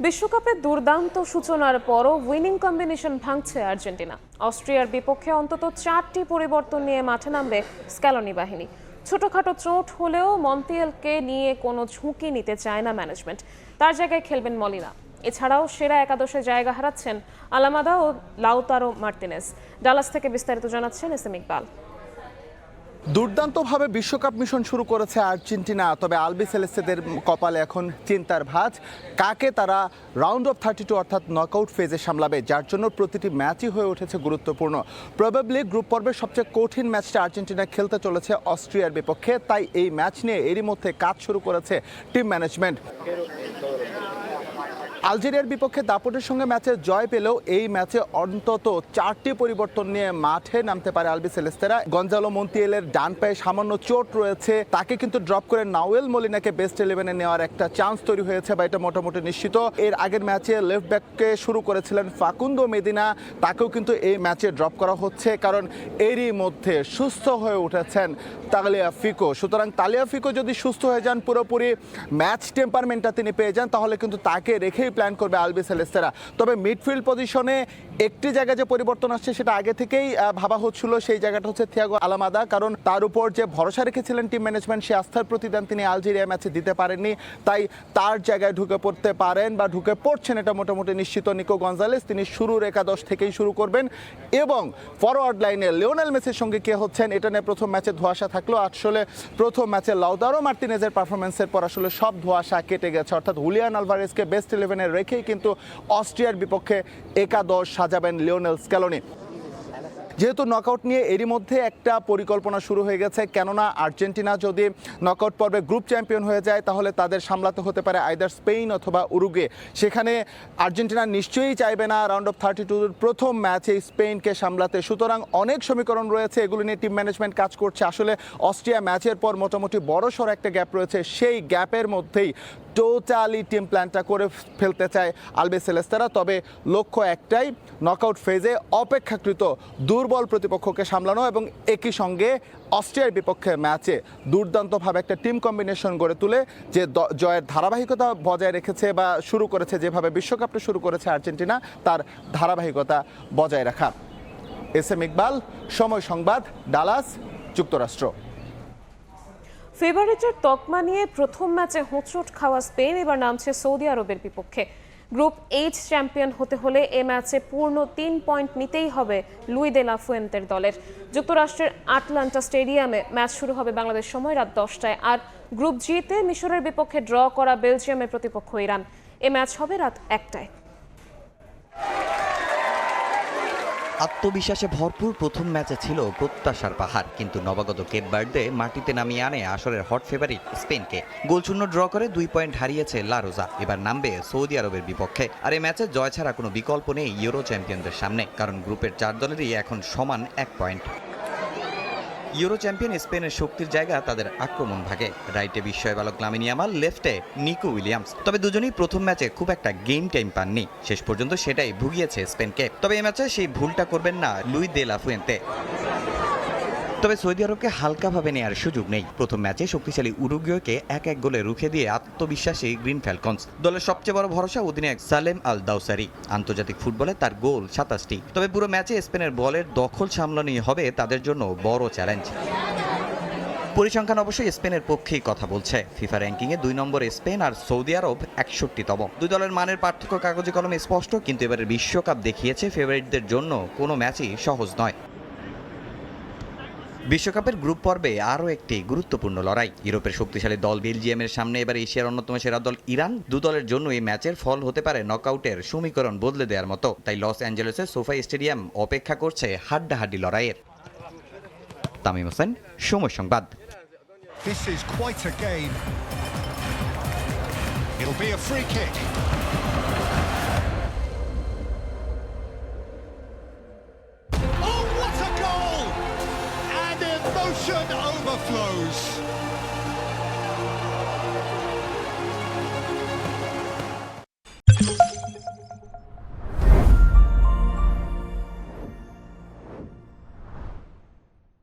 বিশ্বকাপে দুর্দান্ত সূচনার পরও উইনিং কম্বিনেশন ভাঙছে আর্জেন্টিনা। অস্ট্রিয়ার বিপক্ষে অন্তত 4টি পরিবর্তন নিয়ে মাঠে নামবে স্ক্যালোনি বাহিনী। ছোটখাটো চোট হলেও মন্তিয়ালকে নিয়ে কোনো ঝুঁকি নিতে চায় না ম্যানেজমেন্ট। তার জায়গায় খেলবেন মলিনা। এছাড়াও সেরা একাদশে জায়গা হারাচ্ছেন আলামাদা ও লাউতারো মার্তিনেজ। ডালাস থেকে বিস্তারিত জানাচ্ছেন এসএম ইকবাল। দুর্দান্তভাবে বিশ্বকাপ মিশন শুরু করেছে আর্জেন্টিনা, তবে আলবিসেলেস্তেদের কপালে এখন চিন্তার ভাঁজ। কাকে তারা রাউন্ড অফ 32 অর্থাৎ নকআউট ফেজে সামলাবে, যার জন্য প্রতিটি ম্যাচই হয়ে উঠেছে গুরুত্বপূর্ণ। প্রবাবলি গ্রুপ পর্বের সবচেয়ে কঠিন ম্যাচটা আর্জেন্টিনা খেলতে চলেছে অস্ট্রিয়ার বিপক্ষে, তাই এই ম্যাচ নিয়ে এরই মধ্যে কাজ শুরু করেছে টিম ম্যানেজমেন্ট। আলজেরিয়ার বিপক্ষে দাপটের সঙ্গে ম্যাচে জয় পেলেও এই ম্যাচে অন্তত 4টি পরিবর্তন নিয়ে মাঠে নামতে পারে আলবিসেলেস্তেরা। গঞ্জালো মন্তিয়ালের ডান পায়ে সামান্য চোট রয়েছে, তাকে কিন্তু ড্রপ করে নাউয়েল মলিনাকে বেস্ট 11-এ নেওয়ার একটা চান্স তৈরি হয়েছে, বা এটা মোটামুটি নিশ্চিত। এর আগের ম্যাচে লেফট ব্যাককে শুরু করেছিলেন ফাকুন্দো মেদিনা, তাকেও কিন্তু এই ম্যাচে ড্রপ করা হচ্ছে, কারণ এরই মধ্যে সুস্থ হয়ে উঠেছেন তালিয়াফিকো। সুতরাং তালিয়াফিকো যদি সুস্থ হয়ে যান, পুরোপুরি ম্যাচ টেম্পারমেন্টটা তিনি পেয়ে যান, তাহলে কিন্তু তাকে রেখেই প্ল্যান করবে আলবিসেলেস্তেরা। তবে মিডফিল্ড পজিশনে একটি জায়গায় যে পরিবর্তন আসছে সেটা আগে থেকেই ভাবা হচ্ছিল, সেই জায়গাটা হচ্ছে থিয়াগো আলামাদা, কারণ তার উপর যে ভরসা রেখেছিলেন টিম ম্যানেজমেন্ট, সে আস্থার প্রতিদান তিনি আলজেরিয়া ম্যাচে দিতে পারেননি, তাই তার জায়গায় ঢুকে পড়তে পারেন বা ঢুকে পড়ছেন এটা মোটামুটি নিশ্চিত নিকো গঞ্জালেস। তিনি শুরুর একাদশ থেকেই শুরু করবেন, এবং ফরওয়ার্ড লাইনে লিওনেল মেসির সঙ্গে কে হচ্ছেন এটা নিয়ে প্রথম ম্যাচে ধোঁয়াশা থাকলো। আসলে প্রথম ম্যাচে লাউতারো মার্তিনেজের পারফরমেন্সের পর আসলে সব ধোঁয়াশা কেটে গেছে, অর্থাৎ হুলিয়ান আলভারেজকে বেস্ট 11-এ রেখেই কিন্তু অস্ট্রিয়ার বিপক্ষে একাদশ সাজাবেন লিওনেল স্ক্যালোনি। যেহেতু নকআউট নিয়ে এরই মধ্যে একটা পরিকল্পনা শুরু হয়ে গেছে, কেননা আর্জেন্টিনা যদি নকআউট পর্বে গ্রুপ চ্যাম্পিয়ন হয়ে যায় তাহলে তাদের সামলাতে হতে পারে আইদার স্পেন অথবা উরুগুয়ে। সেখানে আর্জেন্টিনা নিশ্চয়ই চাইবে না রাউন্ড অফ 32-র প্রথম ম্যাচে স্পেনকে সামলাতে। সুতরাং অনেক সমীকরণ রয়েছে, এগুলো নিয়ে টিম ম্যানেজমেন্ট কাজ করছে। আসলে অস্ট্রিয়া ম্যাচের পর মোটামুটি বড়সড় একটা গ্যাপ রয়েছে, সেই গ্যাপের মধ্যেই টোটালি টিম প্ল্যানটা করে ফেলতে চায় আলবিসেলেস্তেরা। তবে লক্ষ্য একটাই, নকআউট ফেজে অপেক্ষাকৃত দুর্বল প্রতিপক্ষকে সামলানো এবং একই সঙ্গে অস্ট্রিয়ার বিপক্ষে ম্যাচে দুর্দান্তভাবে একটা টিম কম্বিনেশন গড়ে তুলে যে জয়ের ধারাবাহিকতা বজায় রেখেছে বা শুরু করেছে, যেভাবে বিশ্বকাপটা শুরু করেছে আর্জেন্টিনা, তার ধারাবাহিকতা বজায় রাখা। এসএম ইকবাল, সময় সংবাদ, ডালাস, যুক্তরাষ্ট্র। ফেভারিটের তকমা নিয়ে প্রথম ম্যাচে হোঁচট খাওয়া স্পেন এবার নামছে সৌদি আরবের বিপক্ষে। গ্রুপ এইচ চ্যাম্পিয়ন হতে হলে এ ম্যাচে পূর্ণ 3 পয়েন্ট নিতেই হবে লুই দে লা ফুয়েন্তের দলের। যুক্তরাষ্ট্রের আটলান্টা স্টেডিয়ামে ম্যাচ শুরু হবে বাংলাদেশ সময় রাত 10টায়। আর গ্রুপ জিতে মিশরের বিপক্ষে ড্র করা বেলজিয়ামের প্রতিপক্ষ ইরান। এ ম্যাচ হবে রাত 1টায়। আত্মবিশ্বাসে ভরপুর প্রথম ম্যাচে ছিল প্রত্যাশার পাহাড়, কিন্তু নবাগত কেপ ভার্দে মাটিতে নামিয়ে আনে আসরের হট ফেভারিট স্পেনকে। গোলশূন্য ড্র করে 2 পয়েন্ট হারিয়েছে লা রোজা। এবার নামবে সৌদি আরবের বিপক্ষে। আর এই ম্যাচে জয় ছাড়া কোনো বিকল্প নেই ইউরো চ্যাম্পিয়নদের সামনে, কারণ গ্রুপের 4 দলেরই এখন সমান 1 পয়েন্ট। ইউরো চ্যাম্পিয়ন স্পেনের শক্তির জায়গা তাদের আক্রমণ ভাগে। রাইটে বিস্ময় বালক লামিন ইয়ামাল, লেফটে নিকো উইলিয়ামস। তবে দুজনেই প্রথম ম্যাচে খুব একটা গেম টাইম পাননি, শেষ পর্যন্ত সেটাই ভুগিয়েছে স্পেনকে। তবে এই ম্যাচে সেই ভুলটা করবেন না লুই দে লা ফুয়েন্তে। তবে সৌদি আরবকে হালকাভাবে নেওয়ার সুযোগ নেই। প্রথম ম্যাচে শক্তিশালী উরুগুয়েকে 1-1 গোলে রুখে দিয়ে আত্মবিশ্বাসী গ্রিন ফ্যালকনস। দলের সবচেয়ে বড় ভরসা অধিনায়ক সালেম আল দাউসারি। আন্তর্জাতিক ফুটবলে তার গোল 27টি। তবে পুরো ম্যাচে স্পেনের বলের দখল সামলানোই হবে তাদের জন্য বড় চ্যালেঞ্জ। পরিসংখ্যান অবশ্যই স্পেনের পক্ষেই কথা বলছে। ফিফা র্যাঙ্কিংয়ে 2 নম্বরে স্পেন আর সৌদি আরব 61তম। দুই দলের মানের পার্থক্য কাগজে কলমে স্পষ্ট, কিন্তু এবারের বিশ্বকাপ দেখিয়েছে ফেভারিটদের জন্য কোনো ম্যাচই সহজ নয়। বিশ্বকাপের গ্রুপ পর্বে আরও একটি গুরুত্বপূর্ণ লড়াই। ইউরোপের শক্তিশালী দল বেলজিয়ামের সামনে এবার এশিয়ার অন্যতম সেরা দল ইরান। দু দলের জন্য এই ম্যাচের ফল হতে পারে নকআউটের সমীকরণ বদলে দেওয়ার মতো। তাই লস অ্যাঞ্জেলেসের সোফাই স্টেডিয়াম অপেক্ষা করছে হাড্ডাহাড্ডি লড়াইয়ের। তামিম হোসেন, সময় সংবাদ। This is quite a game. It'll be a free kick. Oh, what a goal! And emotion overflows.